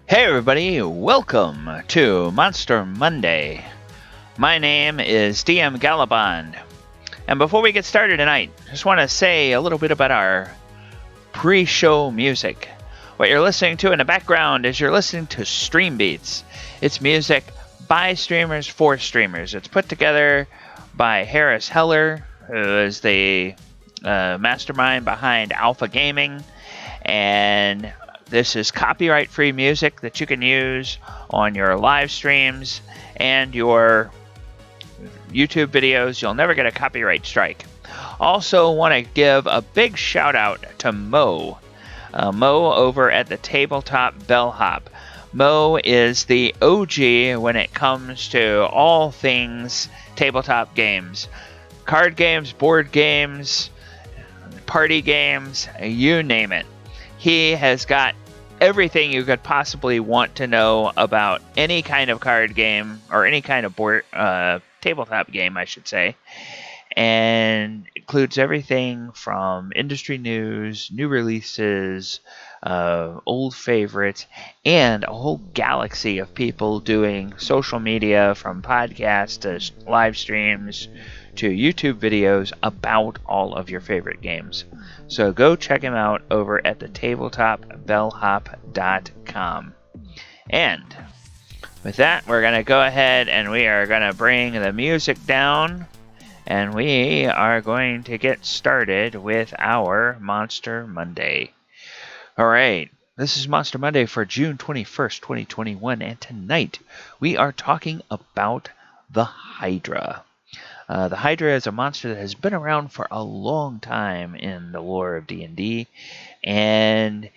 Hey everybody, welcome to Monster Monday. My name is DM Galabond, and before we get started tonight, I just want to say a little bit about our pre-show music. What you're listening to in the background is you're listening to Stream Beats. It's music by streamers for streamers. It's put together by Harris Heller, who is the mastermind behind Alpha Gaming, and this is copyright-free music that you can use on your live streams and your YouTube videos. You'll never get a copyright strike. Also want to give a big shout-out to Mo. Mo over at the Tabletop Bellhop. Mo is the OG when it comes to all things tabletop games. Card games, board games, party games, you name it. He has got everything you could possibly want to know about any kind of card game or any kind of board tabletop game, I should say, and includes everything from industry news, new releases, old favorites, and a whole galaxy of people doing social media, from podcasts to live streams to YouTube videos about all of your favorite games. So go check him out over at the tabletopbellhop.com. And with that, we're going to go ahead and we are going to bring the music down, and we are going to get started with our Monster Monday. Alright, this is Monster Monday for June 21st, 2021, and tonight we are talking about the Hydra. The Hydra is a monster that has been around for a long time in the lore of D&D, and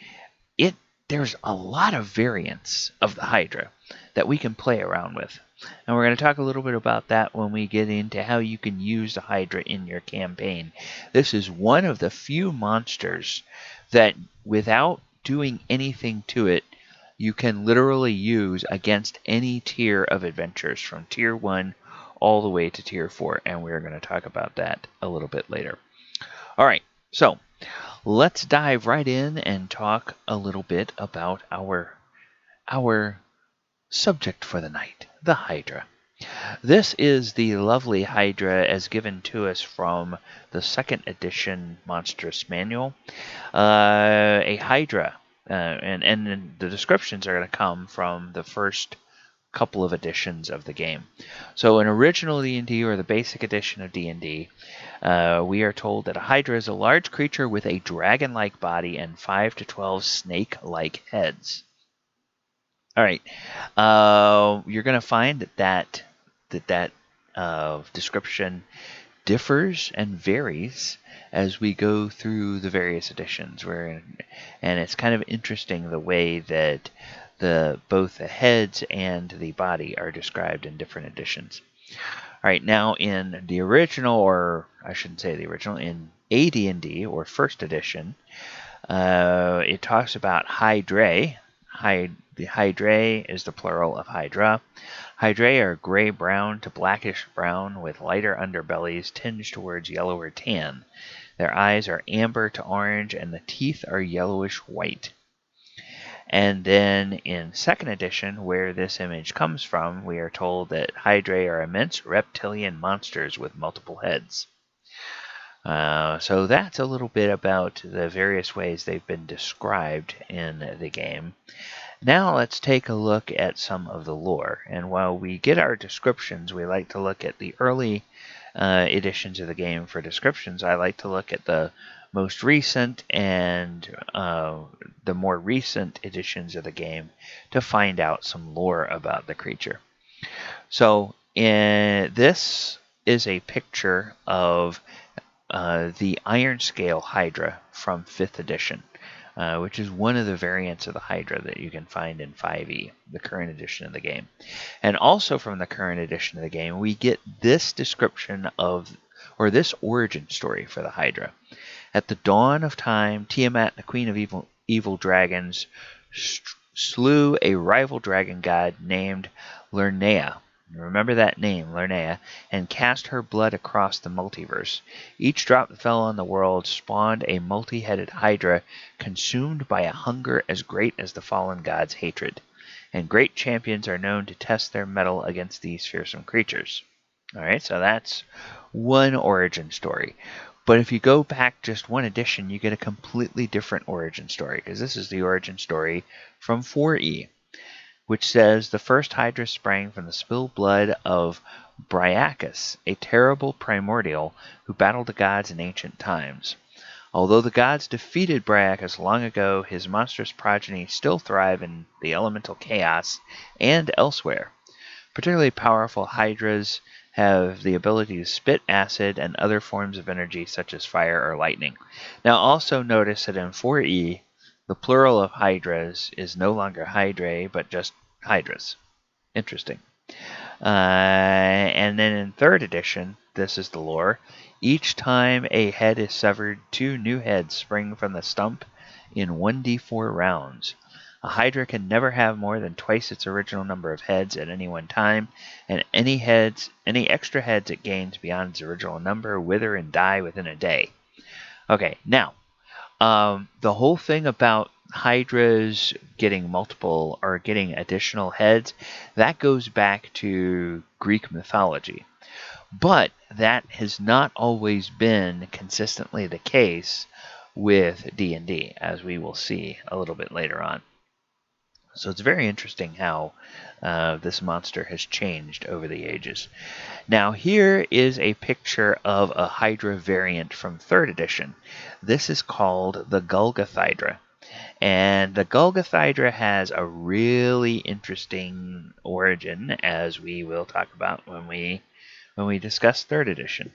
there's a lot of variants of the Hydra that we can play around with. And we're going to talk a little bit about that when we get into how you can use the Hydra in your campaign. This is one of the few monsters that, without doing anything to it, you can literally use against any tier of adventures, from tier 1 all the way to tier 4, and we're going to talk about that a little bit later. Alright, so let's dive right in and talk a little bit about our subject for the night, the Hydra. This is the lovely Hydra as given to us from the 2nd edition Monstrous Manual. A Hydra, and the descriptions are going to come from the first couple of editions of the game. So in original D&D, or the basic edition of D&D, we are told that a Hydra is a large creature with a dragon-like body and 5 to 12 snake-like heads. Alright, you're going to find that description differs and varies as we go through the various editions, and it's kind of interesting the way that both the heads and the body are described in different editions. Alright, now in the original, or I shouldn't say the original, in AD&D, or 1st edition, it talks about Hydrae. The Hydrae is the plural of Hydra. Hydrae are gray-brown to blackish-brown with lighter underbellies tinged towards yellow or tan. Their eyes are amber to orange, and the teeth are yellowish-white. And then in 2nd edition, where this image comes from, we are told that Hydrae are immense reptilian monsters with multiple heads. So that's a little bit about the various ways they've been described in the game. Now let's take a look at some of the lore. And while we get our descriptions, we like to look at the early editions of the game for descriptions. I like to look at the most recent and the more recent editions of the game to find out some lore about the creature. So this is a picture of the Ironscale Hydra from 5th edition, which is one of the variants of the Hydra that you can find in 5e, the current edition of the game. And also from the current edition of the game, we get this description of, or this origin story for the Hydra. At the dawn of time, Tiamat, the queen of evil dragons, slew a rival dragon god named Lernea. Remember that name, Lernea, and cast her blood across the multiverse. Each drop that fell on the world spawned a multi-headed Hydra consumed by a hunger as great as the fallen god's hatred. and great champions are known to test their mettle against these fearsome creatures. Alright, so that's one origin story. But if you go back just one edition, you get a completely different origin story, because this is the origin story from 4E, which says the first Hydra sprang from the spilled blood of Bryaccus, a terrible primordial who battled the gods in ancient times. Although the gods defeated Bryaccus long ago, his monstrous progeny still thrive in the elemental chaos and elsewhere. Particularly powerful Hydras have the ability to spit acid and other forms of energy such as fire or lightning. Now also notice that in 4E, the plural of Hydras is no longer Hydrae, but just Hydras. Interesting. And then in 3rd edition, this is the lore, each time a head is severed, 2 new heads spring from the stump in 1d4 rounds. A Hydra can never have more than twice its original number of heads at any one time, and any extra heads it gains beyond its original number wither and die within a day. Okay, now, the whole thing about Hydras getting multiple or getting additional heads, that goes back to Greek mythology. But that has not always been consistently the case with D&D, as we will see a little bit later on. So it's very interesting how this monster has changed over the ages. Now here is a picture of a Hydra variant from 3rd edition. This is called the Gulgathydra. And the Gulgathydra has a really interesting origin, as we will talk about when we discuss 3rd edition.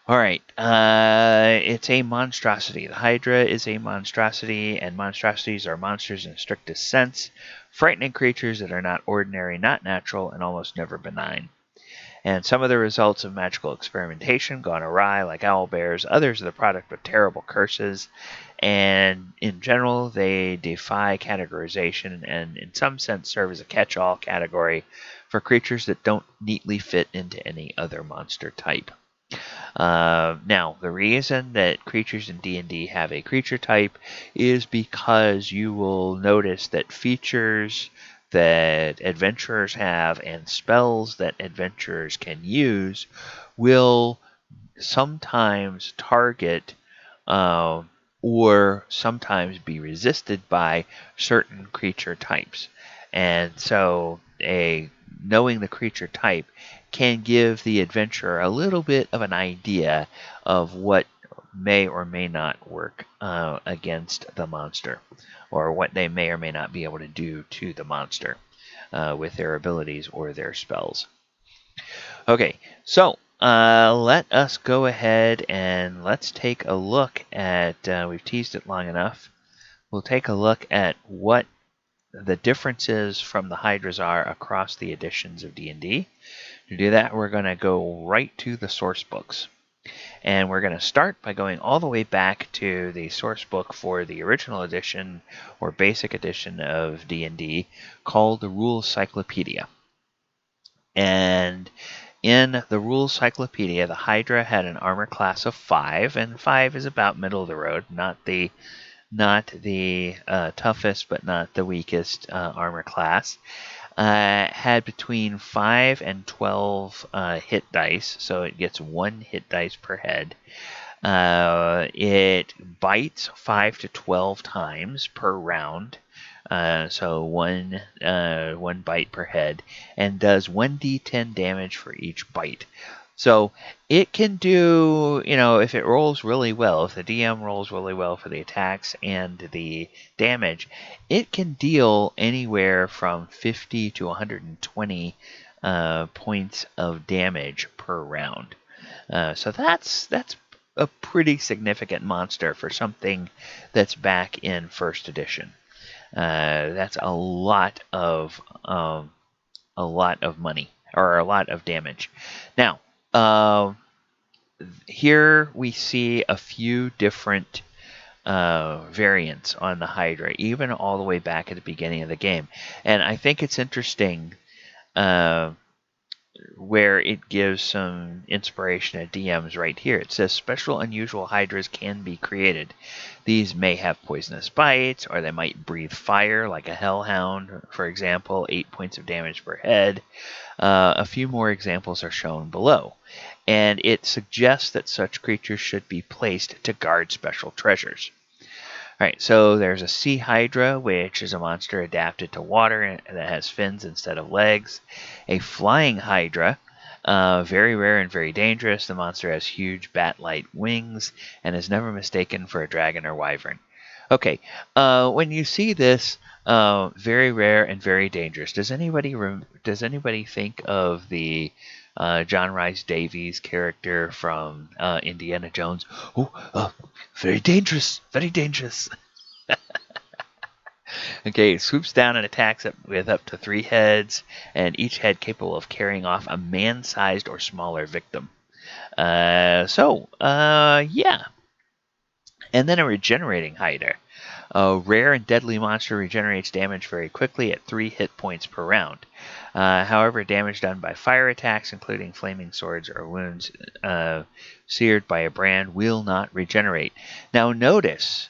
Alright, it's a monstrosity. The Hydra is a monstrosity, and monstrosities are monsters in the strictest sense, frightening creatures that are not ordinary, not natural, and almost never benign. And some of the results of magical experimentation gone awry, like owlbears. Others are the product of terrible curses. And in general, they defy categorization and in some sense serve as a catch-all category for creatures that don't neatly fit into any other monster type. Now, the reason that creatures in D&D have a creature type is because you will notice that features that adventurers have and spells that adventurers can use will sometimes target or sometimes be resisted by certain creature types. And so knowing the creature type can give the adventurer a little bit of an idea of what may or may not work against the monster, or what they may or may not be able to do to the monster with their abilities or their spells. Okay, so let us go ahead and let's take a look at, we've teased it long enough, we'll take a look at what the differences from the Hydras are across the editions of D&D. To do that, we're going to go right to the source books. And we're going to start by going all the way back to the source book for the original edition or basic edition of D&D called the Rules Cyclopedia. And in the Rules Cyclopedia, the Hydra had an armor class of 5, and 5 is about middle of the road, not the toughest but not the weakest armor class. Had between 5 and 12 hit dice, so it gets 1 hit dice per head. It bites 5 to 12 times per round, so one bite per head, and does 1d10 damage for each bite. So it can do, if it rolls really well, if the DM rolls really well for the attacks and the damage, it can deal anywhere from 50 to 120 points of damage per round. So that's a pretty significant monster for something that's back in 1st edition. That's a lot of money, or a lot of damage. Now, here we see a few different variants on the Hydra, even all the way back at the beginning of the game. And I think it's interesting where it gives some inspiration to DMs right here. It says special unusual hydras can be created. These may have poisonous bites, or they might breathe fire, like a hellhound, for example, 8 points of damage per head. A few more examples are shown below, and it suggests that such creatures should be placed to guard special treasures. Alright, so there's a sea hydra, which is a monster adapted to water and that has fins instead of legs. A flying hydra, very rare and very dangerous. The monster has huge bat-like wings and is never mistaken for a dragon or wyvern. Okay, when you see this, very rare and very dangerous, does anybody think of the John Rhys Davies character from Indiana Jones? Oh, very dangerous, very dangerous. Okay, it swoops down and attacks with up to 3 heads, and each head capable of carrying off a man-sized or smaller victim. Yeah. And then a regenerating Hydra. A rare and deadly monster regenerates damage very quickly at 3 hit points per round. However, damage done by fire attacks, including flaming swords or wounds seared by a brand, will not regenerate. Now notice,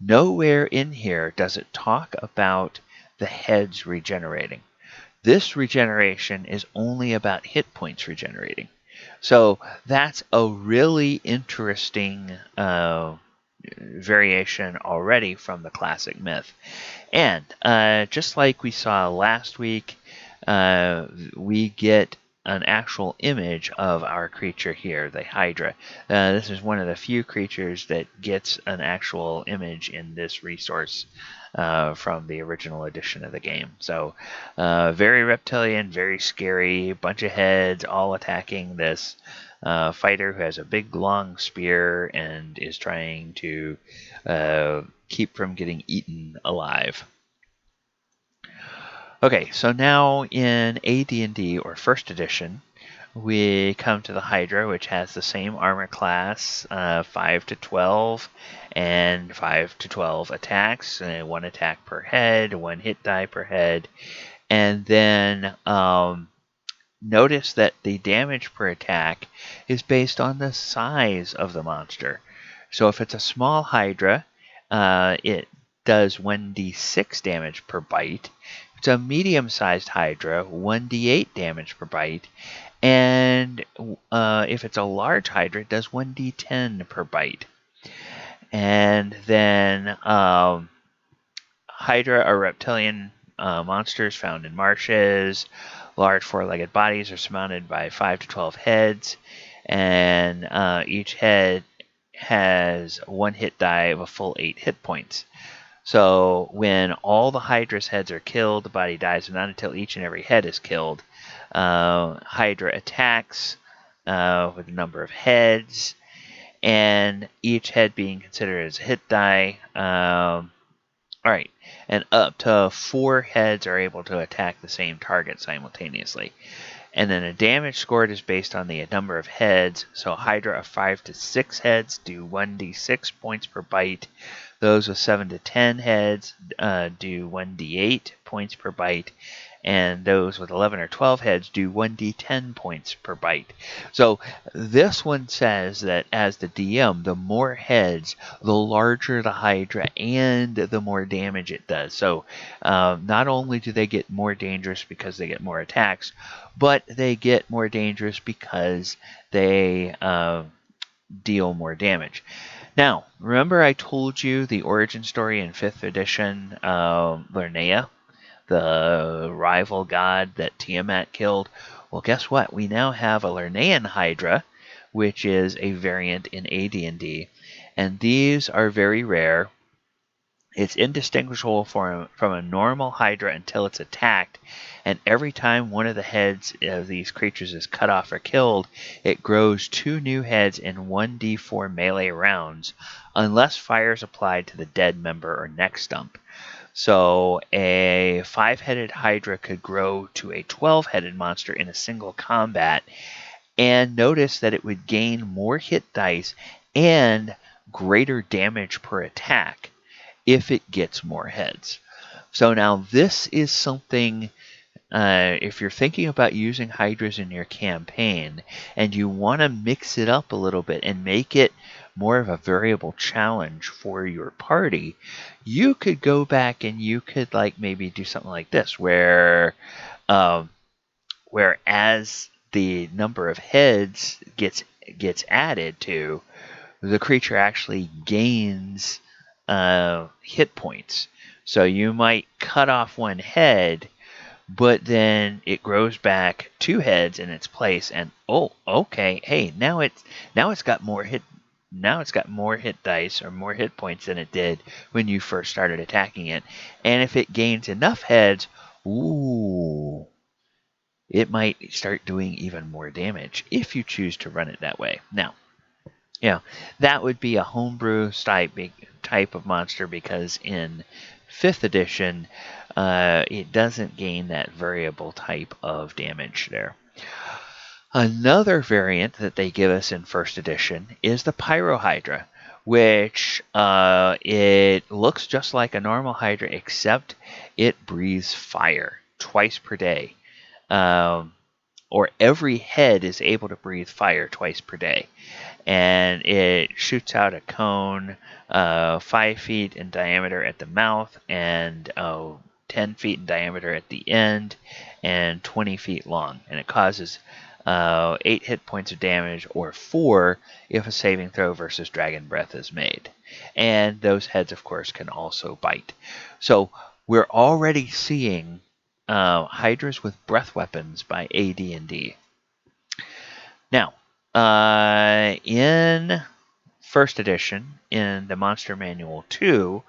nowhere in here does it talk about the heads regenerating. This regeneration is only about hit points regenerating. So that's a really interesting variation already from the classic myth. And just like we saw last week, we get an actual image of our creature here, the Hydra. This is one of the few creatures that gets an actual image in this resource from the original edition of the game. So very reptilian, very scary, bunch of heads all attacking this fighter who has a big long spear and is trying to keep from getting eaten alive. Okay, so now in AD&D, or first edition, we come to the Hydra, which has the same armor class, 5 to 12, and 5 to 12 attacks, 1 attack per head, 1 hit die per head, and then notice that the damage per attack is based on the size of the monster. So if it's a small Hydra, it does 1d6 damage per bite. If it's a medium-sized Hydra, 1d8 damage per bite. And if it's a large Hydra, it does 1d10 per bite. And then Hydra are reptilian monsters found in marshes. Large 4-legged bodies are surmounted by 5 to 12 heads, and each head has 1 hit die of a full 8 hit points. So when all the Hydra's heads are killed, the body dies, but not until each and every head is killed. Hydra attacks with a number of heads, and each head being considered as a hit die. Alright, and up to 4 heads are able to attack the same target simultaneously. And then a damage scored is based on the number of heads. So Hydra of 5 to 6 heads do 1d6 points per bite. Those with 7 to 10 heads do 1d8 points per bite. And those with 11 or 12 heads do 1d10 points per bite. So this one says that as the DM, the more heads, the larger the Hydra, and the more damage it does. So not only do they get more dangerous because they get more attacks, but they get more dangerous because they deal more damage. Now, remember I told you the origin story in 5th edition, Lernea, the rival god that Tiamat killed? Well, guess what? We now have a Lernean Hydra, which is a variant in AD&D, and these are very rare. It's indistinguishable from a normal Hydra until it's attacked, and every time one of the heads of these creatures is cut off or killed, it grows 2 new heads in 1d4 melee rounds, unless fire is applied to the dead member or neck stump. So a 5-headed Hydra could grow to a 12-headed monster in a single combat, and notice that it would gain more hit dice and greater damage per attack if it gets more heads. So now this is something if you're thinking about using Hydras in your campaign and you want to mix it up a little bit and make it more of a variable challenge for your party, you could go back and you could like maybe do something like this, where as the number of heads gets added to, the creature actually gains hit points. So you might cut off one head, but then it grows back 2 heads in its place, and oh, okay, hey, now it's got more hit. Now it's got more hit dice or more hit points than it did when you first started attacking it. And if it gains enough heads, ooh, it might start doing even more damage if you choose to run it that way. Now, yeah, that would be a homebrew type of monster, because in 5th edition, it doesn't gain that variable type of damage there. Another variant that they give us in 1st edition is the Pyro Hydra, which it looks just like a normal Hydra, except it breathes fire twice per day. Or every head is able to breathe fire twice per day. And it shoots out a cone 5 feet in diameter at the mouth, and 10 feet in diameter at the end, and 20 feet long. And it causes 8 hit points of damage, or 4 if a saving throw versus Dragon Breath is made. And those heads, of course, can also bite. So we're already seeing Hydras with breath weapons by AD&D. Now, in 1st edition, in the Monster Manual 2,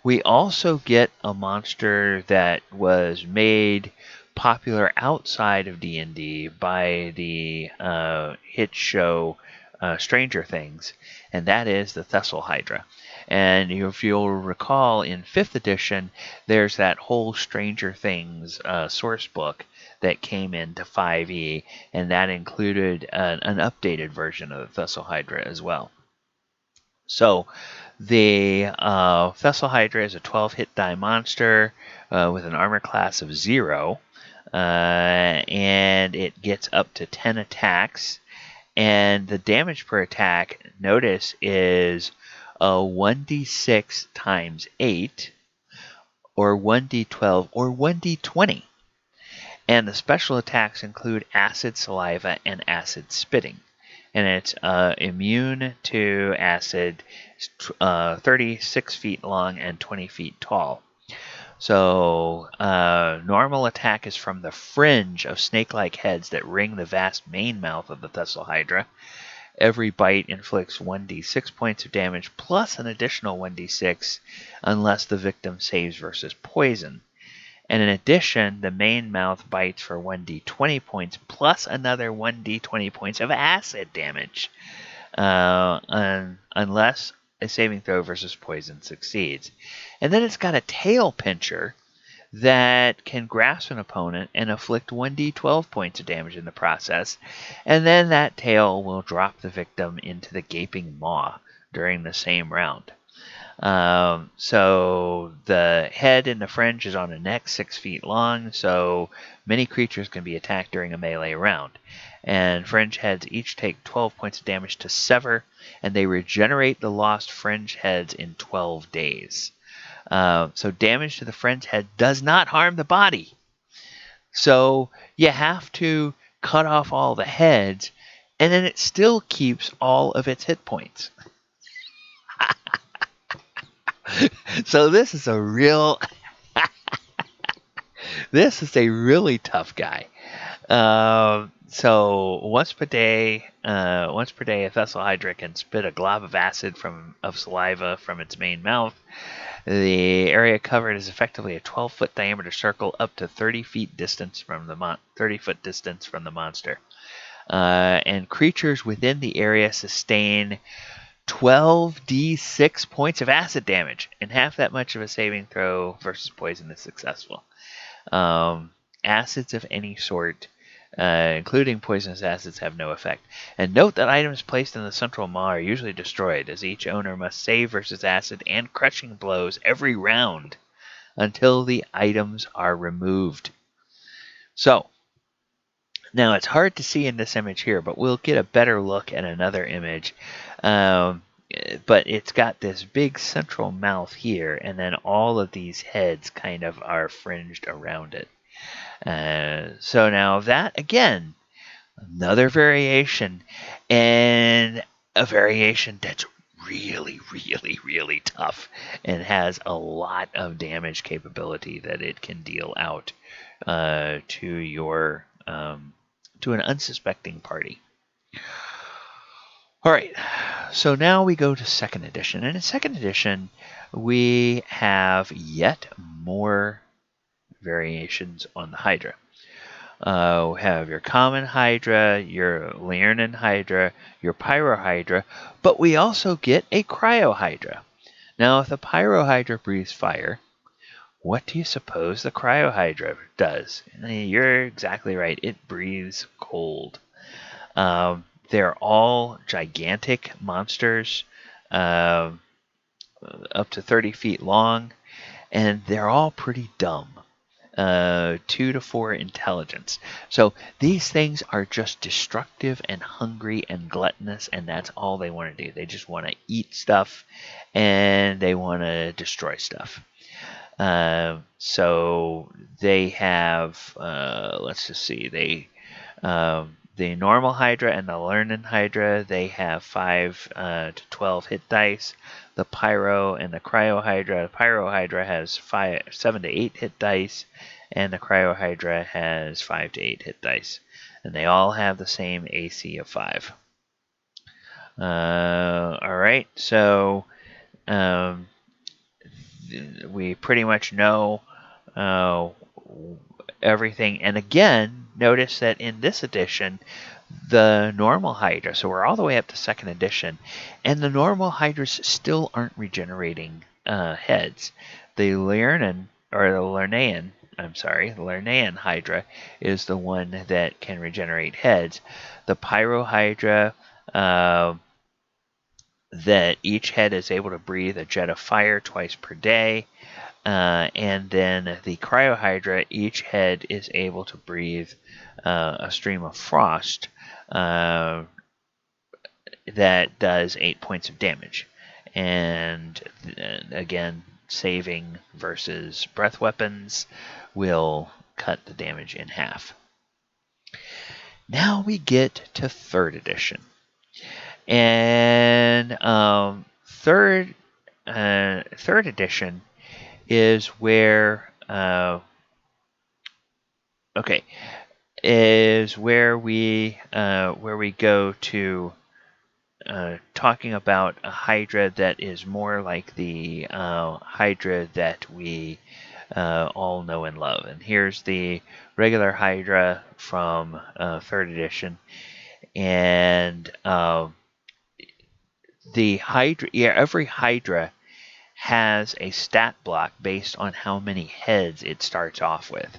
we also get a monster that was made popular outside of D&D by the hit show Stranger Things, and that is the Thessalhydra. And if you'll recall, in 5th edition, there's that whole Stranger Things source book that came into 5e, and that included an updated version of the Thessalhydra as well. So the Thessalhydra is a 12 hit die monster with an armor class of 0, and it gets up to 10 attacks. And the damage per attack, notice, is 1d6 times 8, or 1d12, or 1d20. And the special attacks include acid saliva and acid spitting. And it's immune to acid, 36 feet long and 20 feet tall. So normal attack is from the fringe of snake-like heads that ring the vast main mouth of the Thessalhydra. Every bite inflicts 1d6 points of damage plus an additional 1d6 unless the victim saves versus poison. And in addition, the main mouth bites for 1d20 points plus another 1d20 points of acid damage, unless a saving throw versus poison succeeds. And then it's got a tail pincher that can grasp an opponent and inflict 1d12 points of damage in the process. And then that tail will drop the victim into the gaping maw during the same round. So the head and the fringe is on a neck 6 feet long, so many creatures can be attacked during a melee round. And fringe heads each take 12 points of damage to sever, and they regenerate the lost fringe heads in 12 days. So damage to the fringe head does not harm the body. So you have to cut off all the heads, and then it still keeps all of its hit points. So this is a real this is a really tough guy. So once per day, a Thessalhydra can spit a glob of acid of saliva from its main mouth. The area covered is effectively a 12-foot diameter circle up to 30 feet distance from the 30-foot distance from the monster. And creatures within the area sustain 12d6 points of acid damage, and half that much of a saving throw versus poison is successful. Acids of any sort, including poisonous acids, have no effect. And note that items placed in the central maw are usually destroyed, as each owner must save versus acid and crushing blows every round until the items are removed. So, now it's hard to see in this image here, but we'll get a better look at another image. But it's got this big central mouth here, and then all of these heads kind of are fringed around it. So now that, again, another variation, and a variation that's really, really, really tough and has a lot of damage capability that it can deal out to your to an unsuspecting party. All right, so now we go to second edition, and in second edition we have yet more variations on the Hydra. We have your common Hydra, your Liurnan Hydra, your Pyro Hydra, but we also get a Cryo Hydra. Now, if the Pyro Hydra breathes fire, what do you suppose the Cryo Hydra does? You're exactly right. It breathes cold. They're all gigantic monsters, up to 30 feet long, and they're all pretty dumb. 2 to 4 intelligence. So these things are just destructive and hungry and gluttonous, and that's all they want to do. They just want to eat stuff, and they want to destroy stuff. So they have, let's just see, the normal Hydra and the Liurnan Hydra, they have 5 to 12 hit dice. The Pyro and the Cryo Hydra, the Pyro Hydra has 7 to 8 hit dice, and the Cryo Hydra has 5 to 8 hit dice. And they all have the same AC of 5. Alright, so we pretty much know everything. And again, notice that in this edition, the normal Hydra, so we're all the way up to second edition, and the normal Hydras still aren't regenerating heads. The Liurnan, or the Lernaean, the Lernaean Hydra is the one that can regenerate heads. The Pyro Hydra, that each head is able to breathe a jet of fire twice per day. And then the Cryo Hydra, each head is able to breathe a stream of frost that does 8 points of damage. And again, saving versus breath weapons will cut the damage in half. Now we get to third edition. And third edition is where we go to talking about a Hydra that is more like the Hydra that we all know and love. And here's the regular Hydra from third edition, and the Hydra. Yeah, every Hydra has a stat block based on how many heads it starts off with.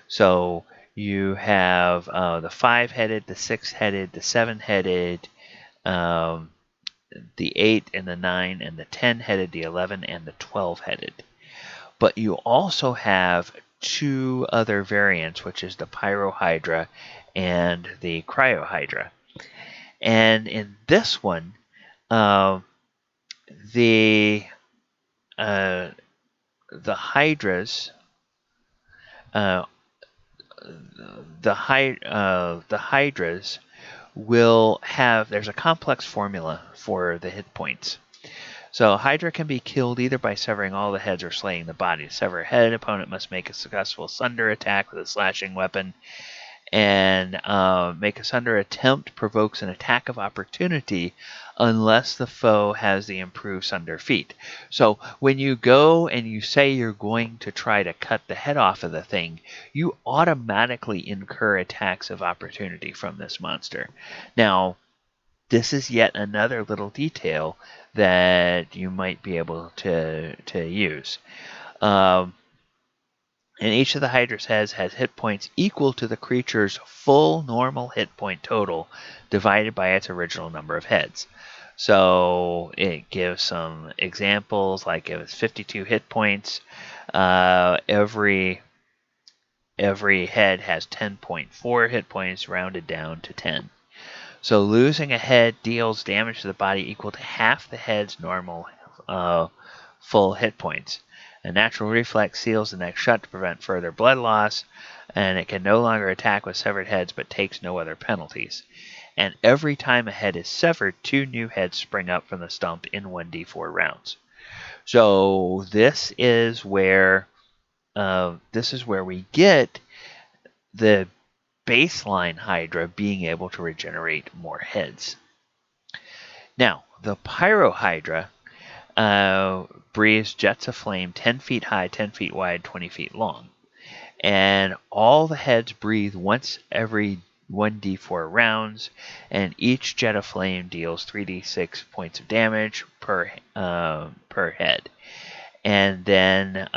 So you have the 5-headed, the 6-headed, the 7-headed, the 8 and the 9 and the 10-headed, the 11 and the 12-headed. But you also have 2 other variants, which is the Pyro Hydra and the Cryo Hydra. And in this one, the Hydras, the Hydras will have, there's a complex formula for the hit points. So Hydra can be killed either by severing all the heads or slaying the body. To sever a head, an opponent must make a successful sunder attack with a slashing weapon, and make a sunder attempt provokes an attack of opportunity unless the foe has the improved sunder feat. So when you go and you say you're going to try to cut the head off of the thing, you automatically incur attacks of opportunity from this monster. Now, this is yet another little detail that you might be able to use. And each of the Hydra's heads has hit points equal to the creature's full normal hit point total divided by its original number of heads. So it gives some examples, like if it's 52 hit points, every every head has 10.4 hit points rounded down to 10. So losing a head deals damage to the body equal to half the head's normal full hit points. A natural reflex seals the neck shut to prevent further blood loss, and it can no longer attack with severed heads but takes no other penalties. And every time a head is severed, 2 new heads spring up from the stump in 1d4 rounds. So this is where we get the baseline Hydra being able to regenerate more heads. Now, the Pyro Hydra breathes jets of flame 10 feet high, 10 feet wide, 20 feet long. And all the heads breathe once every 1d4 rounds, and each jet of flame deals 3d6 points of damage per head. And then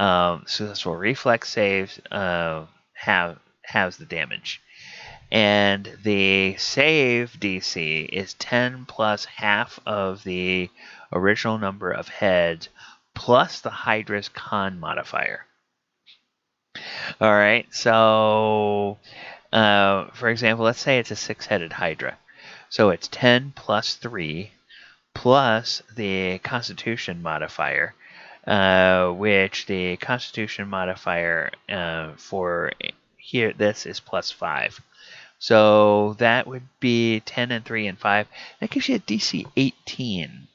successful reflex saves has the damage. And the save DC is 10 plus half of the original number of heads plus the Hydra's con modifier. All right, so for example, let's say it's a 6-headed Hydra. So it's 10 plus 3 plus the Constitution modifier, which the Constitution modifier for here this is plus 5. So that would be 10 and 3 and 5. That gives you a DC 18,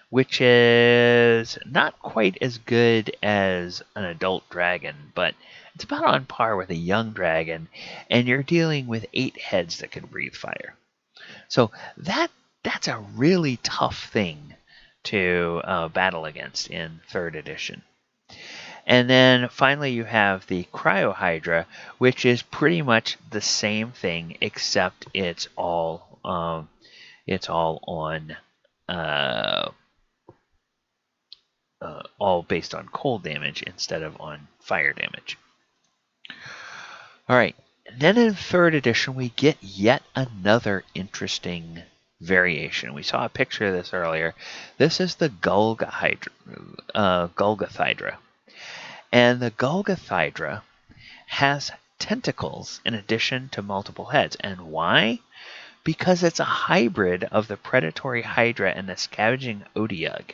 which is not quite as good as an adult dragon, but it's about on par with a young dragon, and you're dealing with 8 heads that can breathe fire. So that's a really tough thing to battle against in 3rd edition. And then finally you have the Cryo Hydra, which is pretty much the same thing, except it's all on all based on cold damage instead of on fire damage. All right, and then in 3rd edition we get yet another interesting variation. We saw a picture of this earlier. This is the Gulgathydra. And the Gulgathydra has tentacles in addition to multiple heads. And why? Because it's a hybrid of the predatory Hydra and the scavenging Odiug,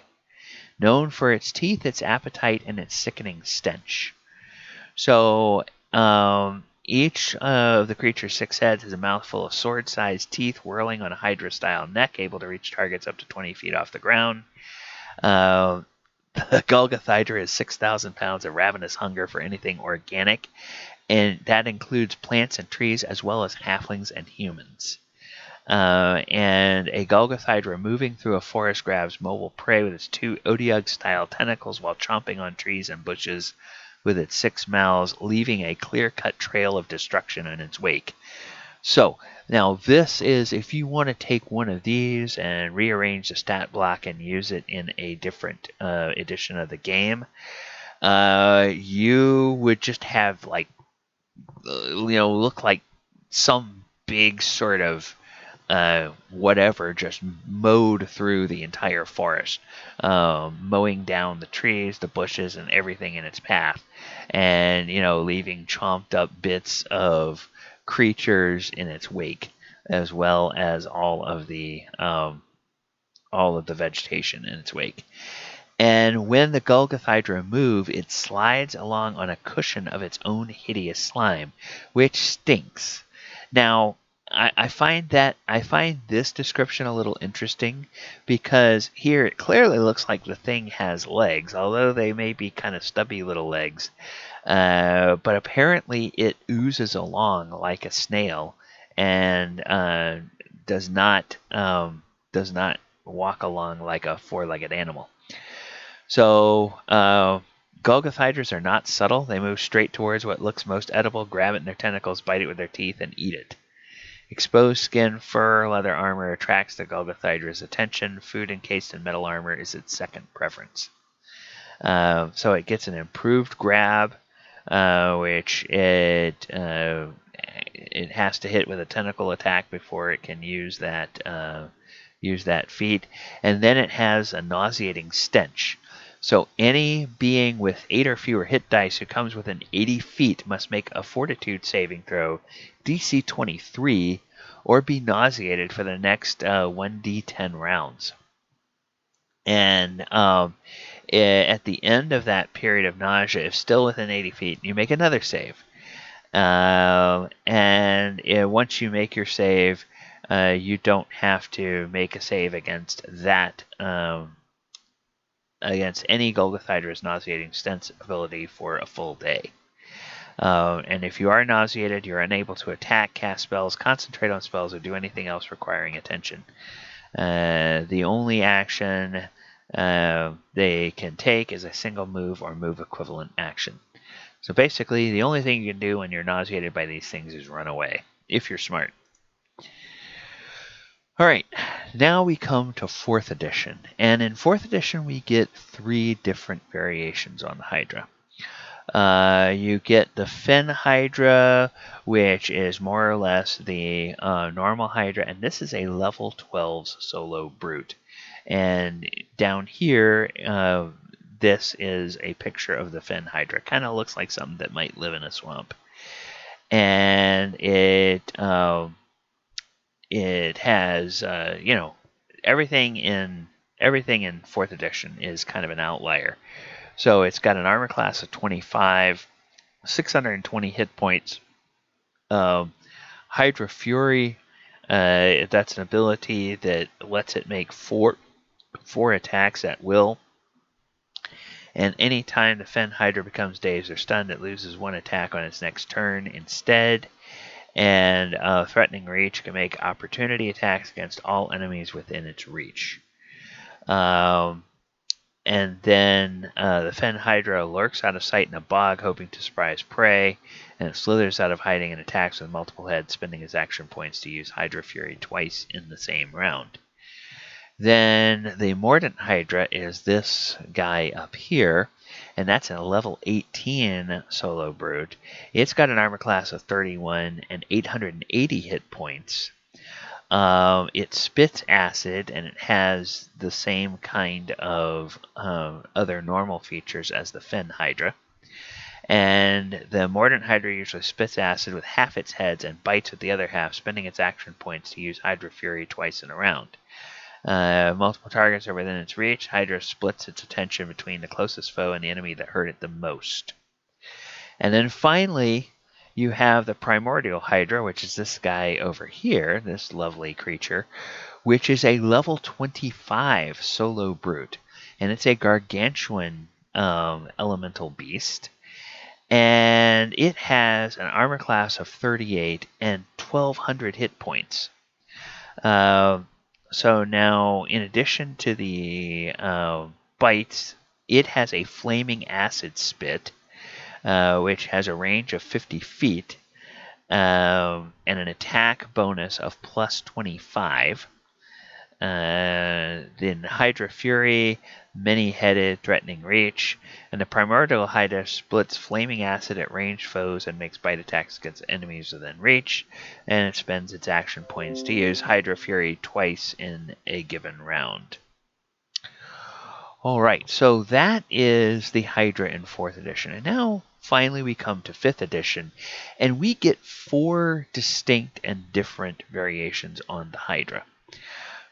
known for its teeth, its appetite, and its sickening stench. So each of the creature's 6 heads has a mouthful of sword-sized teeth whirling on a Hydra-style neck, able to reach targets up to 20 feet off the ground. The Gulgathydra is 6,000 pounds of ravenous hunger for anything organic, and that includes plants and trees as well as halflings and humans. And a Gulgathydra moving through a forest grabs mobile prey with its 2 Odiug-style tentacles while chomping on trees and bushes with its 6 mouths, leaving a clear-cut trail of destruction in its wake. So, now this is, if you want to take one of these and rearrange the stat block and use it in a different edition of the game, you would just have look like some big sort of whatever just mowed through the entire forest, mowing down the trees, the bushes, and everything in its path, and leaving chomped up bits of creatures in its wake, as well as all of the vegetation in its wake. And when the Gulgathydra move, it slides along on a cushion of its own hideous slime, which stinks. Now, I find this description a little interesting, because here it clearly looks like the thing has legs, although they may be kind of stubby little legs. But apparently it oozes along like a snail and does not walk along like a 4-legged animal. So Gulgathydras are not subtle. They move straight towards what looks most edible, grab it in their tentacles, bite it with their teeth, and eat it. Exposed skin, fur, leather armor attracts the Gulgathydra's attention. Food encased in metal armor is its second preference. So it gets an improved grab, which it has to hit with a tentacle attack before it can use that feat, and then it has a nauseating stench. So any being with 8 or fewer hit dice who comes within 80 feet must make a fortitude saving throw, DC 23, or be nauseated for the next 1d10 rounds. And at the end of that period of nausea, if still within 80 feet, you make another save. And once you make your save, you don't have to make a save against that, against any Gulgathydra's nauseating stench ability for a full day. And if you are nauseated, you're unable to attack, cast spells, concentrate on spells, or do anything else requiring attention. The only action they can take is a single move or move equivalent action. So basically, the only thing you can do when you're nauseated by these things is run away, if you're smart. Alright, now we come to 4th edition. And in 4th edition, we get 3 different variations on the Hydra. You get the Fen Hydra, which is more or less the normal Hydra, and this is a level 12 solo brute. And down here, this is a picture of the Fen Hydra. Kind of looks like something that might live in a swamp. And it has, everything in 4th edition is kind of an outlier. So it's got an armor class of 25, 620 hit points. Hydra Fury, that's an ability that lets it make four attacks at will. And anytime the Fen Hydra becomes dazed or stunned, it loses 1 attack on its next turn instead. And Threatening Reach can make opportunity attacks against all enemies within its reach. And then the Fen Hydra lurks out of sight in a bog, hoping to surprise prey, and it slithers out of hiding and attacks with multiple heads, spending its action points to use Hydra Fury twice in the same round. Then the Mordant Hydra is this guy up here, and that's a level 18 solo brute. It's got an armor class of 31 and 880 hit points. It spits acid, and it has the same kind of other normal features as the Fen Hydra. And the Mordant Hydra usually spits acid with half its heads and bites with the other half, spending its action points to use Hydra Fury twice in a round. Multiple targets are within its reach. Hydra splits its attention between the closest foe and the enemy that hurt it the most. And then finally, you have the Primordial Hydra, which is this guy over here, this lovely creature, which is a level 25 solo brute. And it's a gargantuan elemental beast. And it has an armor class of 38 and 1,200 hit points. So now, in addition to the bites, it has a flaming acid spit, which has a range of 50 feet, and an attack bonus of plus 25. Then Hydra Fury, many-headed, threatening reach, and the Primordial Hydra splits flaming acid at ranged foes and makes bite attacks against enemies within reach, and it spends its action points to use Hydra Fury twice in a given round. Alright, so that is the Hydra in 4th edition, and now finally we come to 5th edition, and we get 4 distinct and different variations on the Hydra.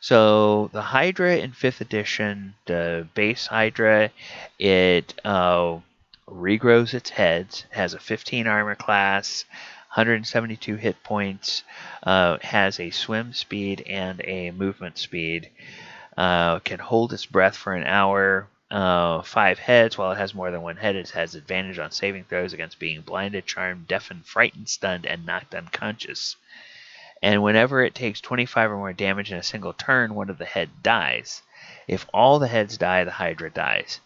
So the Hydra in 5th edition, the base Hydra, it regrows its heads, has a 15 armor class, 172 hit points, has a swim speed and a movement speed, can hold its breath for an hour, 5 heads. While it has more than 1 head, it has advantage on saving throws against being blinded, charmed, deafened, frightened, stunned, and knocked unconscious. And whenever it takes 25 or more damage in a single turn, one of the head dies. If all the heads die, the Hydra dies.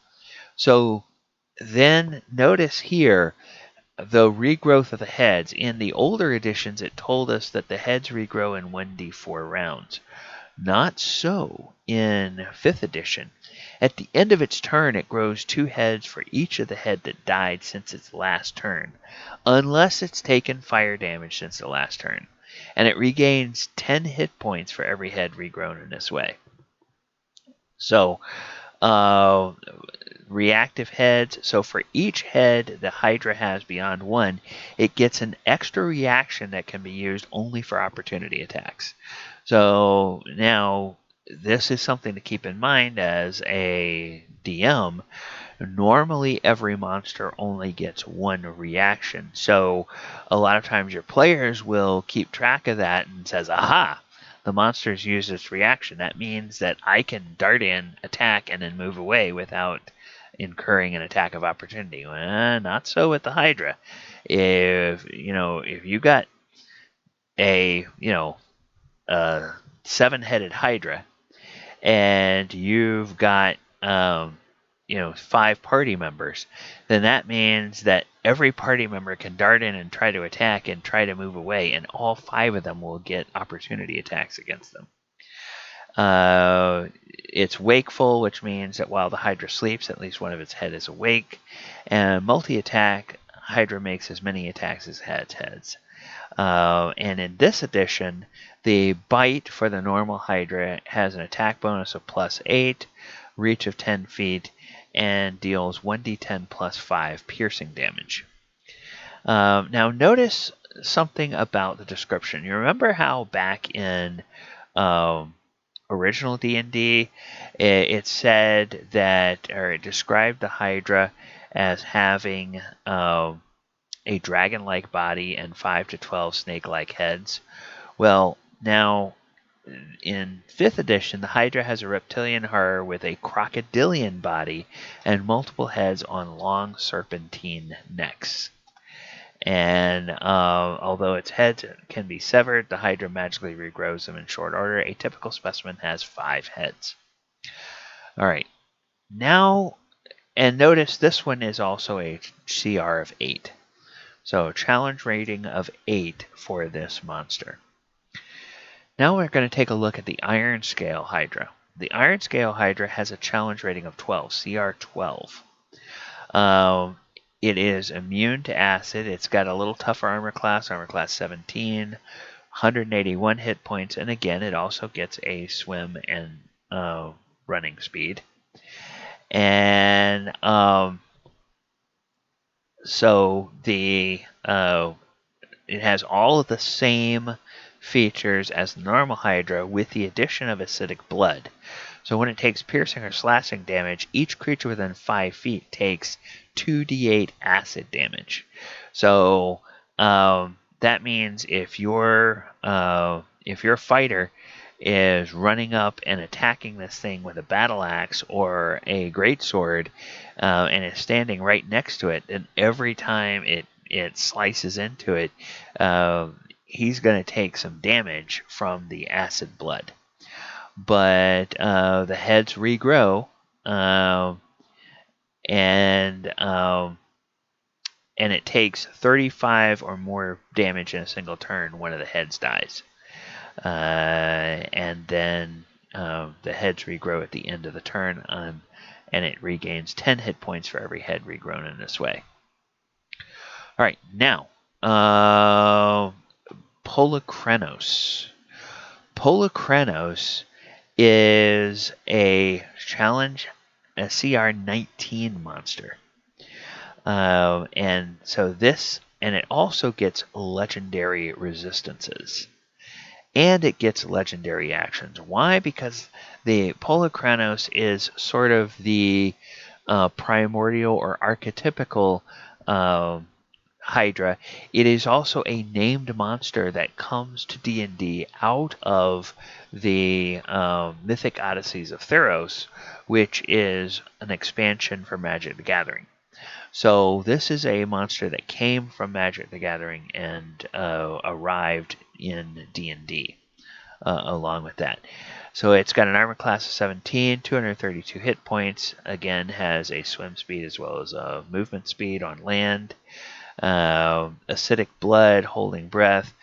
So then notice here the regrowth of the heads. In the older editions, it told us that the heads regrow in 1d4 rounds. Not so in 5th edition. At the end of its turn, it grows 2 heads for each of the head that died since its last turn, unless it's taken fire damage since the last turn. And it regains 10 hit points for every head regrown in this way. So, reactive heads. So for each head the Hydra has beyond 1, it gets an extra reaction that can be used only for opportunity attacks. So now this is something to keep in mind as a DM. Normally every monster only gets 1 reaction. So a lot of times your players will keep track of that and says, aha, the monster's used its reaction. That means that I can dart in, attack, and then move away without incurring an attack of opportunity. Well, not so with the Hydra. If you got a 7-headed Hydra and you've got 5 party members, then that means that every party member can dart in and try to attack and try to move away, and all 5 of them will get opportunity attacks against them. It's wakeful, which means that while the Hydra sleeps, at least one of its head is awake. And multi-attack, Hydra makes as many attacks as it has heads. And in this edition, the bite for the normal Hydra has an attack bonus of +8, reach of 10 feet, and deals 1d10 plus 5 piercing damage. Now notice something about the description. You remember how back in original D&D, it said that, or it described the Hydra as having a dragon-like body and 5 to 12 snake-like heads. Well, now in 5th edition, the Hydra has a reptilian horror with a crocodilian body and multiple heads on long serpentine necks. And although its heads can be severed, the Hydra magically regrows them in short order. A typical specimen has 5 heads. All right. Now, and notice this one is also a CR of 8. So challenge rating of 8 for this monster. Now we're going to take a look at the Ironscale Hydra. The Ironscale Hydra has a challenge rating of 12, CR 12. It is immune to acid. It's got a little tougher armor class 17, 181 hit points, and again, it also gets a swim and running speed. And so it has all of the same features as the normal Hydra with the addition of acidic blood. So when it takes piercing or slashing damage, each creature within 5 feet takes 2d8 acid damage. So that means if your fighter is running up and attacking this thing with a battle axe or a greatsword and is standing right next to it, then every time it slices into it, he's going to take some damage from the acid blood. But the heads regrow, and it takes 35 or more damage in a single turn. One of the heads dies, and then the heads regrow at the end of the turn, and it regains 10 hit points for every head regrown in this way. All right, now Polukranos. Polukranos is a challenge, a CR 19 monster. And so it also gets legendary resistances. And it gets legendary actions. Why? Because the Polukranos is sort of the primordial or archetypical Hydra. It is also a named monster that comes to D&D out of the Mythic Odysseys of Theros, which is an expansion for Magic the Gathering. So this is a monster that came from Magic the Gathering and arrived in D&D along with that. So it's got an armor class of 17, 232 hit points. Again, has a swim speed as well as a movement speed on land. Acidic blood, holding breath,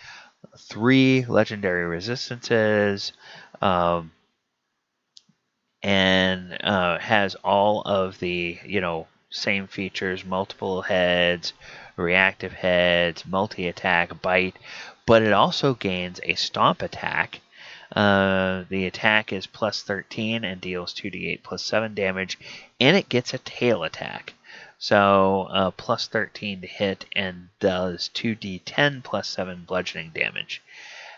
3 legendary resistances, and has all of the same features: multiple heads, reactive heads, multi-attack, bite, but it also gains a stomp attack The attack is plus 13 and deals 2d8 plus 7 damage, and it gets a tail attack. So plus 13 to hit and does 2d10 plus 7 bludgeoning damage.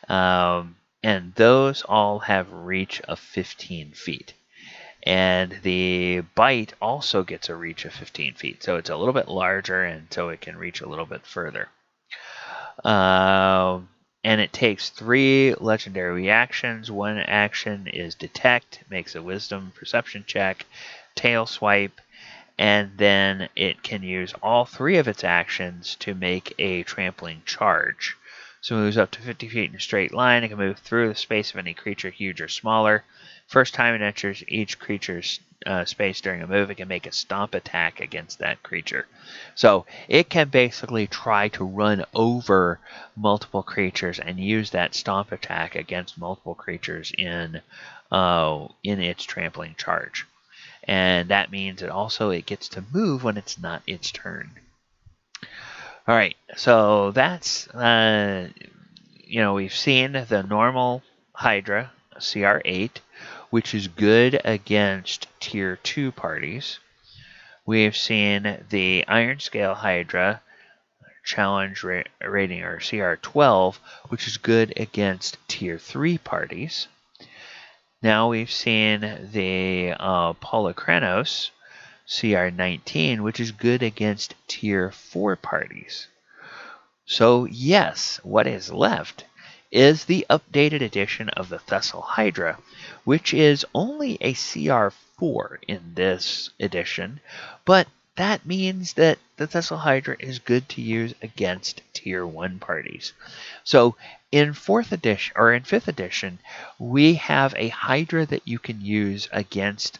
And those all have reach of 15 feet. And the bite also gets a reach of 15 feet. So it's a little bit larger, and so it can reach a little bit further. And it takes 3 legendary reactions. One action is detect, makes a wisdom perception check, tail swipe, and then it can use all 3 of its actions to make a trampling charge. So it moves up to 50 feet in a straight line. It can move through the space of any creature, huge or smaller. First time it enters each creature's space during a move, it can make a stomp attack against that creature. So it can basically try to run over multiple creatures and use that stomp attack against multiple creatures in its trampling charge. And that means that also it gets to move when it's not its turn. All right, so that's, we've seen the normal Hydra, CR8, which is good against Tier 2 parties. We've seen the Ironscale Hydra, challenge rating, or CR12, which is good against Tier 3 parties. Now we've seen the Polukranos, CR19, which is good against Tier 4 parties. So yes, what is left is the updated edition of the Thessalhydra, which is only a CR4 in this edition, but that means that the Thessalhydra is good to use against Tier 1 parties. So in 4th edition, or in 5th edition, we have a Hydra that you can use against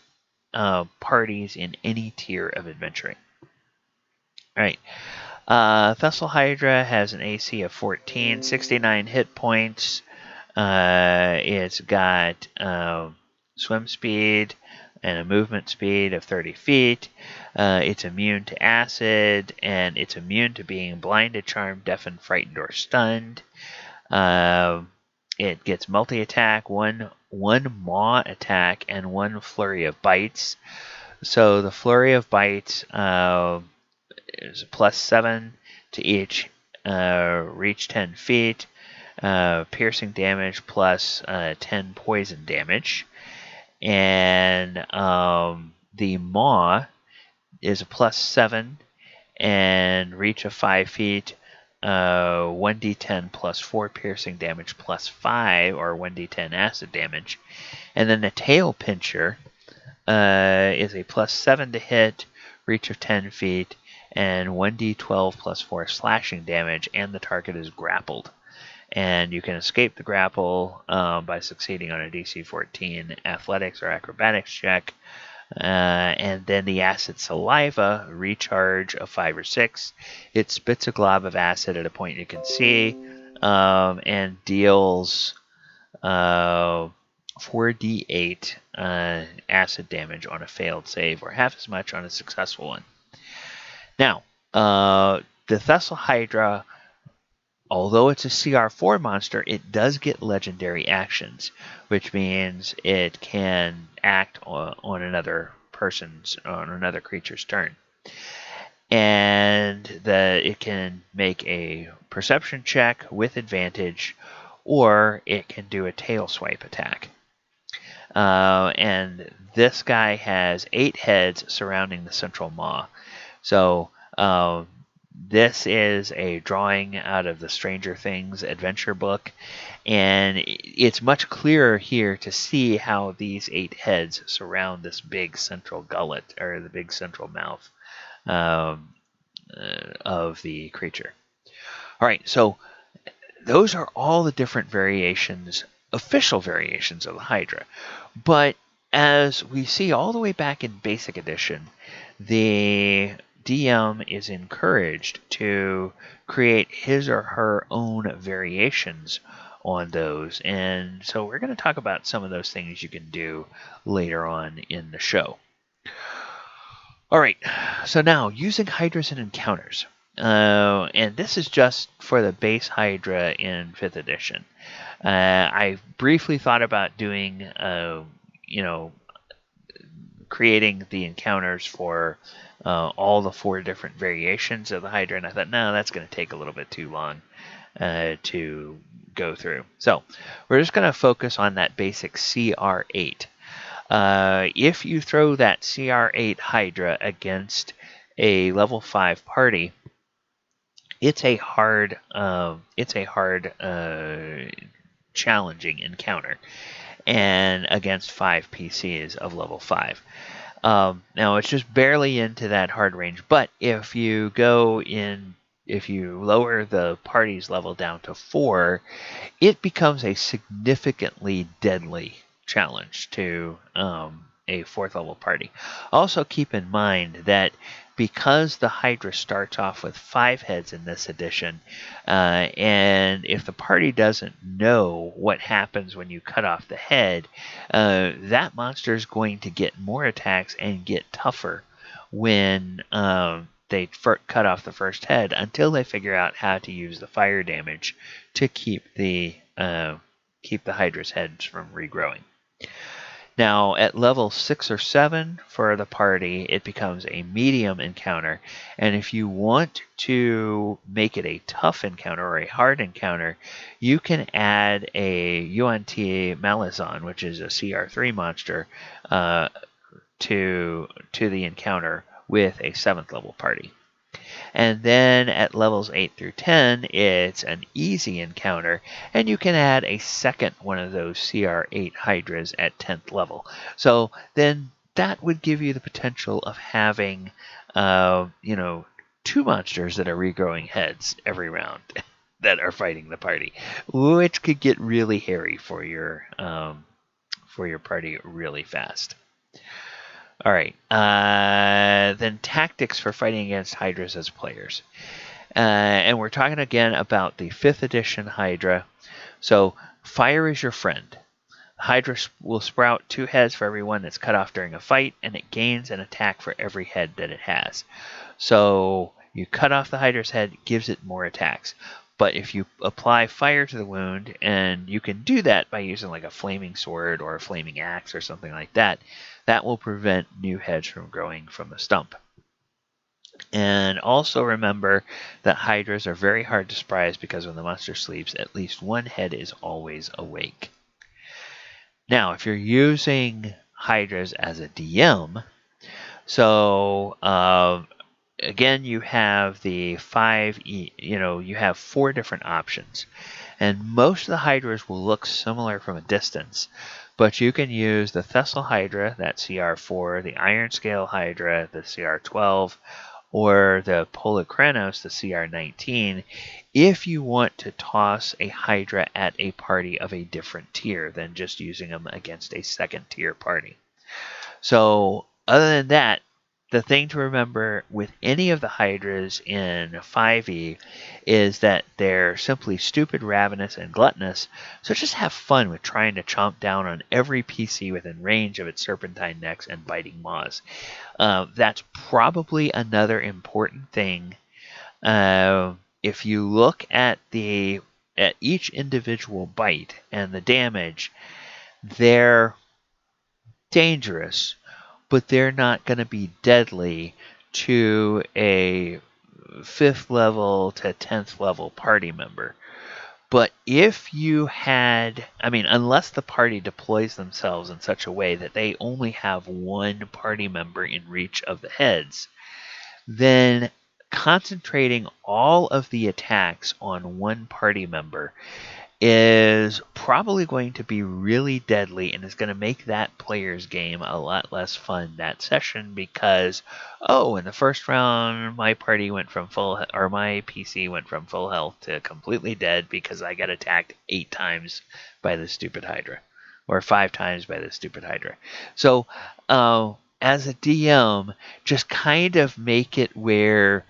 parties in any tier of adventuring. All right. Thessalhydra has an AC of 14, 69 hit points. It's got swim speed and a movement speed of 30 feet. It's immune to acid, and it's immune to being blinded, charmed, deafened, frightened, or stunned. It gets multi-attack, one maw attack, and 1 flurry of bites. So the flurry of bites is plus 7 to each, reach 10 feet, piercing damage plus 10 poison damage. And the maw is a plus 7 and reach of 5 feet, 1d10 plus 4 piercing damage plus 5, or 1d10 acid damage. And then the tail pincher is a plus 7 to hit, reach of 10 feet, and 1d12 plus 4 slashing damage, and the target is grappled. And you can escape the grapple by succeeding on a DC 14 athletics or acrobatics check. And then the acid saliva, recharge of 5 or 6. It spits a glob of acid at a point you can see, and deals 4d8 acid damage on a failed save, or half as much on a successful one. Now, the Thessalhydra, although it's a CR4 monster, it does get legendary actions, which means it can act on another creature's turn. And it can make a perception check with advantage, or it can do a tail swipe attack. And this guy has 8 heads surrounding the central maw. So this is a drawing out of the Stranger Things adventure book, and it's much clearer here to see how these 8 heads surround this big central gullet, or the big central mouth of the creature. All right, so those are all the different variations, official variations of the Hydra. But as we see all the way back in Basic Edition, the DM is encouraged to create his or her own variations on those. And so we're going to talk about some of those things you can do later on in the show. All right, so now using Hydras and encounters. And this is just for the base Hydra in 5th edition. I briefly thought about doing, creating the encounters for all the 4 different variations of the Hydra, and I thought, no, that's going to take a little bit too long to go through. So we're just going to focus on that basic CR8. If you throw that CR8 Hydra against a level 5 party, it's a hard challenging encounter, and against 5 PCs of level 5. Now it's just barely into that hard range, but if you lower the party's level down to 4, it becomes a significantly deadly challenge to a 4th level party. Also keep in mind that because the Hydra starts off with 5 heads in this edition, and if the party doesn't know what happens when you cut off the head, that monster is going to get more attacks and get tougher when they cut off the first head, until they figure out how to use the fire damage to keep the Hydra's heads from regrowing. Now, at level 6 or 7 for the party, it becomes a medium encounter, and if you want to make it a tough encounter or a hard encounter, you can add a UNT Malazan, which is a CR3 monster, to the encounter with a 7th level party. And then at levels 8 through 10, it's an easy encounter, and you can add a second one of those CR8 Hydras at 10th level. So then that would give you the potential of having, 2 monsters that are regrowing heads every round that are fighting the party, which could get really hairy for your party really fast. All right, then tactics for fighting against Hydras as players. And we're talking again about the 5th edition Hydra. So fire is your friend. Hydra will sprout 2 heads for every one that's cut off during a fight, and it gains an attack for every head that it has. So you cut off the Hydra's head, it gives it more attacks. But if you apply fire to the wound, and you can do that by using like a flaming sword or a flaming axe or something like that, that will prevent new heads from growing from the stump. And also remember that Hydras are very hard to surprise, because when the monster sleeps, at least 1 head is always awake. Now, if you're using Hydras as a DM, so again, you have the 5, you have 4 different options. And most of the Hydras will look similar from a distance, but you can use the Thessalhydra, that CR4, the Ironscale Hydra, the CR12, or the Polukranos, the CR19, if you want to toss a Hydra at a party of a different tier than just using them against a 2nd tier party. So other than that, the thing to remember with any of the Hydras in 5e is that they're simply stupid, ravenous, and gluttonous, so just have fun with trying to chomp down on every PC within range of its serpentine necks and biting maws. That's probably another important thing. If you look at each individual bite and the damage, they're dangerous, but they're not going to be deadly to a 5th level to 10th level party member. But if you had, unless the party deploys themselves in such a way that they only have 1 party member in reach of the heads, then concentrating all of the attacks on 1 party member is probably going to be really deadly, and is going to make that player's game a lot less fun that session, because, in the first round, my party went from my PC went from full health to completely dead because I got attacked 8 times by the stupid Hydra, or 5 times by the stupid Hydra. So, as a DM, just kind of make it where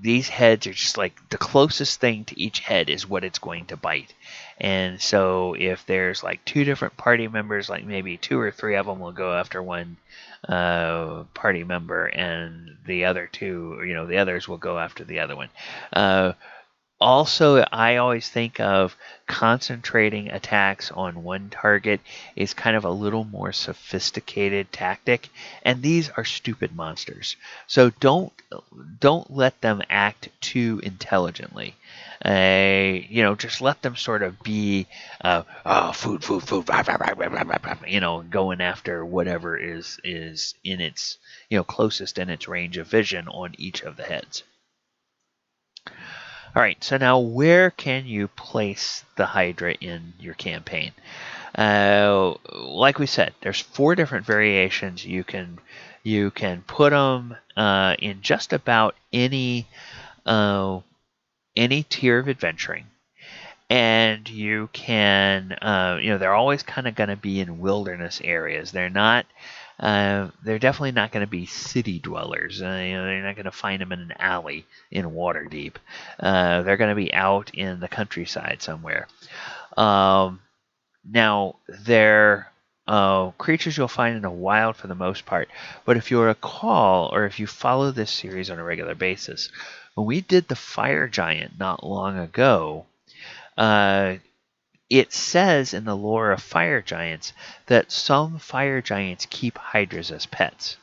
these heads are just like the closest thing to each head is what it's going to bite. And so if there's like 2 different party members, like maybe 2 or 3 of them will go after 1 party member, and the other 2, the others will go after the other one. Also, I always think of concentrating attacks on one target is kind of a little more sophisticated tactic, and these are stupid monsters. So don't let them act too intelligently. Just let them sort of be, food, going after whatever is in its, closest in its range of vision on each of the heads. All right, so now where can you place the Hydra in your campaign? Like we said, there's 4 different variations. You can put them in just about any tier of adventuring, and you can they're always kind of going to be in wilderness areas. They're not. They're definitely not going to be city dwellers. They're not going to find them in an alley in Waterdeep. They're going to be out in the countryside somewhere. Now, they're creatures you'll find in the wild for the most part. But if you recall, or if you follow this series on a regular basis, when we did the Fire Giant not long ago, it says in the lore of fire giants that some fire giants keep hydras as pets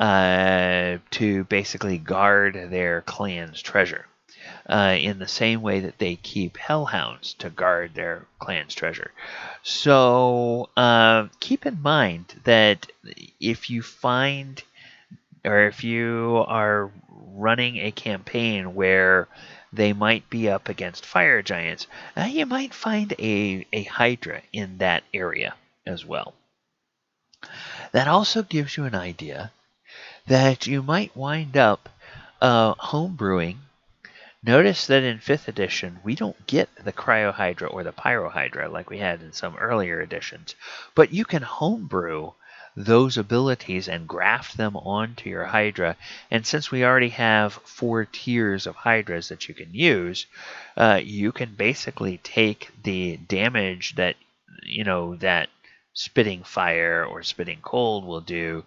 to basically guard their clan's treasure, in the same way that they keep hellhounds to guard their clan's treasure. So keep in mind that if you find, or if you are running a campaign where they might be up against fire giants, you might find a Hydra in that area as well. That also gives you an idea that you might wind up homebrewing. Notice that in 5th edition, we don't get the Cryo Hydra or the Pyro Hydra like we had in some earlier editions, but you can homebrew those abilities and graft them onto your Hydra. And since we already have 4 tiers of Hydras that you can use, you can basically take the damage that that spitting fire or spitting cold will do,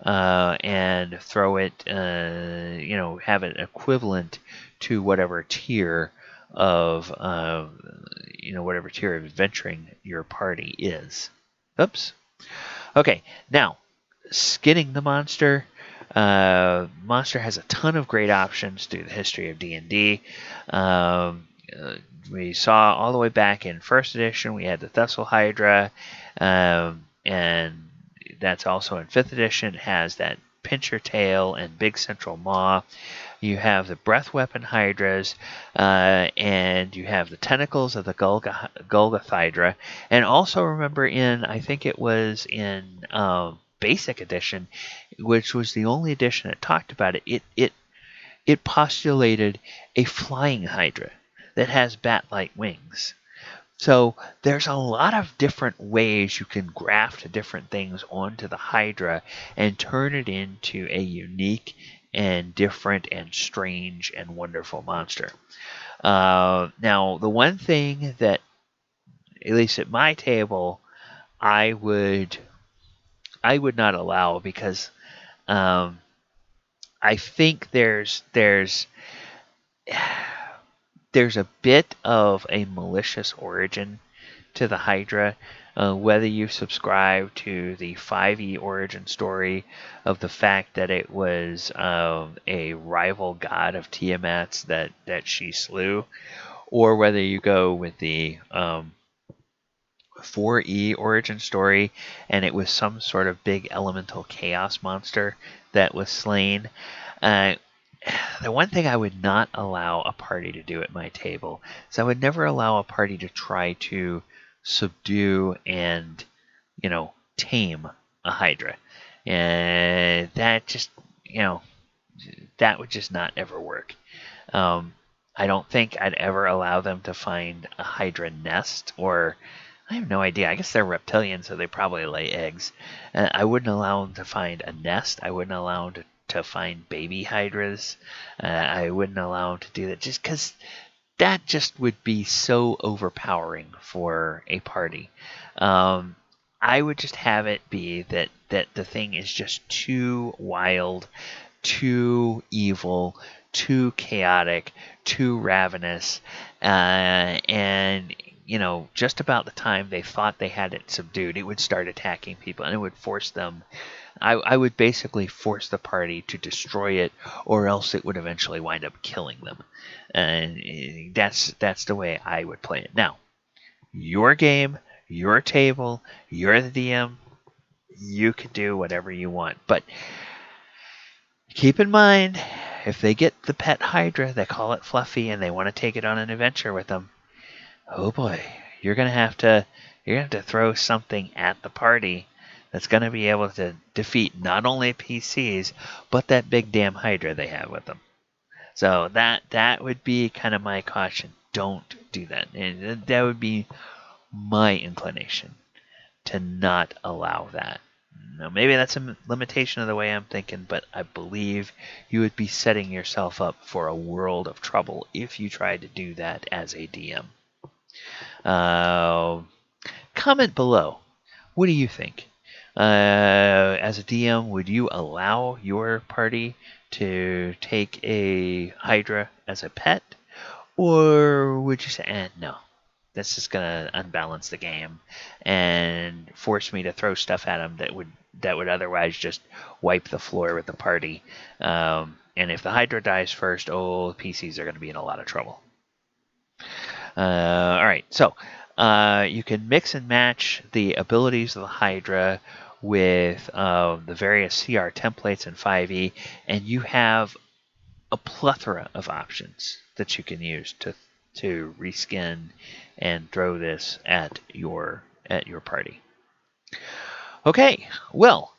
and throw it, have it equivalent to whatever tier of whatever tier of adventuring your party is. Oops. Okay, now skinning the monster. Monster has a ton of great options through the history of D&D. We saw all the way back in 1st edition, we had the Thessalhydra, and that's also in 5th edition. It has that pincher tail and big central maw. You have the breath weapon Hydras, and you have the tentacles of the Gulgathydra. And also remember I think it was in Basic Edition, which was the only edition that talked about it, it postulated a flying Hydra that has bat-like wings. So there's a lot of different ways you can graft different things onto the Hydra and turn it into a unique and different and strange and wonderful monster. Now, the one thing that, at least at my table, I would not allow, because I think there's a bit of a malicious origin to the Hydra, whether you subscribe to the 5e origin story of the fact that it was a rival god of Tiamat's that she slew, or whether you go with the 4e origin story and it was some sort of big elemental chaos monster that was slain. The one thing I would not allow a party to do at my table is I would never allow a party to try to subdue and, tame a Hydra. And that just, that would just not ever work. I don't think I'd ever allow them to find a Hydra nest, or I have no idea. I guess they're reptilian, so they probably lay eggs. I wouldn't allow them to find a nest. I wouldn't allow them to find baby Hydras. I wouldn't allow them to do that, just because that just would be so overpowering for a party. I would just have it be that the thing is just too wild, too evil, too chaotic, too ravenous, and just about the time they thought they had it subdued, it would start attacking people, and it would force them. I would basically force the party to destroy it, or else it would eventually wind up killing them. And that's the way I would play it. Now, your game, your table, you're the DM. You can do whatever you want, but keep in mind, if they get the pet Hydra, they call it Fluffy, and they want to take it on an adventure with them, oh boy, you're gonna have to throw something at the party that's gonna be able to defeat not only PCs but that big damn Hydra they have with them. So that would be kind of my caution. Don't do that, and that would be my inclination to not allow that. Now, maybe that's a limitation of the way I'm thinking, but I believe you would be setting yourself up for a world of trouble if you tried to do that as a DM. Comment below. What do you think? As a DM, would you allow your party to take a Hydra as a pet? Or would you say, no, that's just going to unbalance the game and force me to throw stuff at them that would otherwise just wipe the floor with the party. And if the Hydra dies first, the PCs are going to be in a lot of trouble. All right, so you can mix and match the abilities of the Hydra with the various CR templates in 5e, and you have a plethora of options that you can use to reskin and throw this at your party. Okay, well,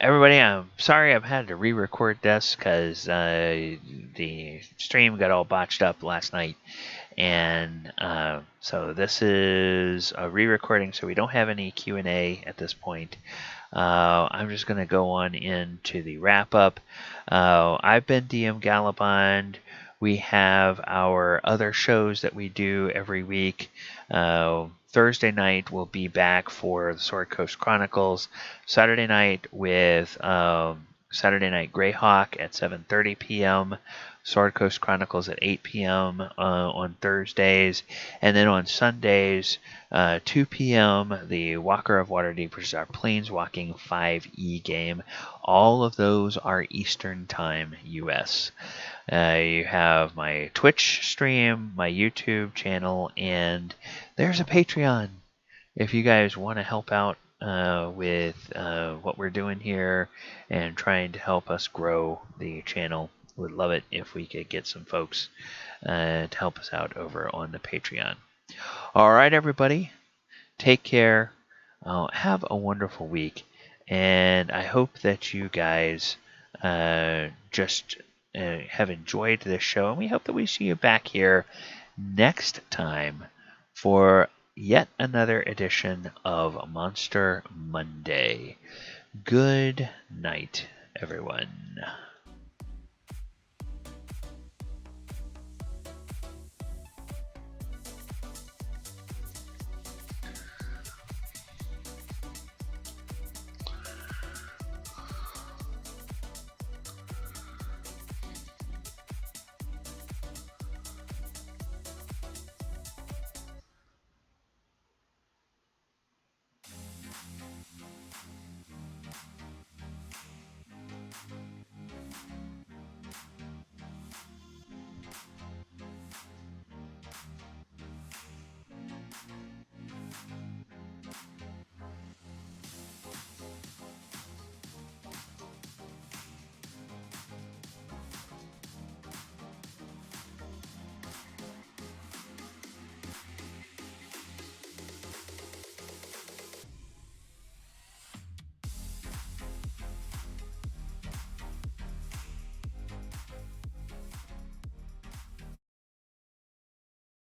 everybody, I'm sorry I've had to re-record this because the stream got all botched up last night, and so this is a re-recording, so we don't have any Q&A at this point. I'm just going to go on into the wrap-up. I've been DM Galabond. We have our other shows that we do every week. Thursday night we'll be back for the Sword Coast Chronicles. Saturday night with Saturday Night Greyhawk at 7:30 p.m. Sword Coast Chronicles at 8 p.m. On Thursdays. And then on Sundays, 2 p.m., the Walker of Waterdeep, which is our Planeswalking 5e game. All of those are Eastern Time, U.S. You have my Twitch stream, my YouTube channel, and there's a Patreon. If you guys want to help out with what we're doing here and trying to help us grow the channel, would love it if we could get some folks to help us out over on the Patreon. All right, everybody, take care. Have a wonderful week, and I hope that you guys just have enjoyed this show, and we hope that we see you back here next time for yet another edition of Monster Monday. Good night, everyone.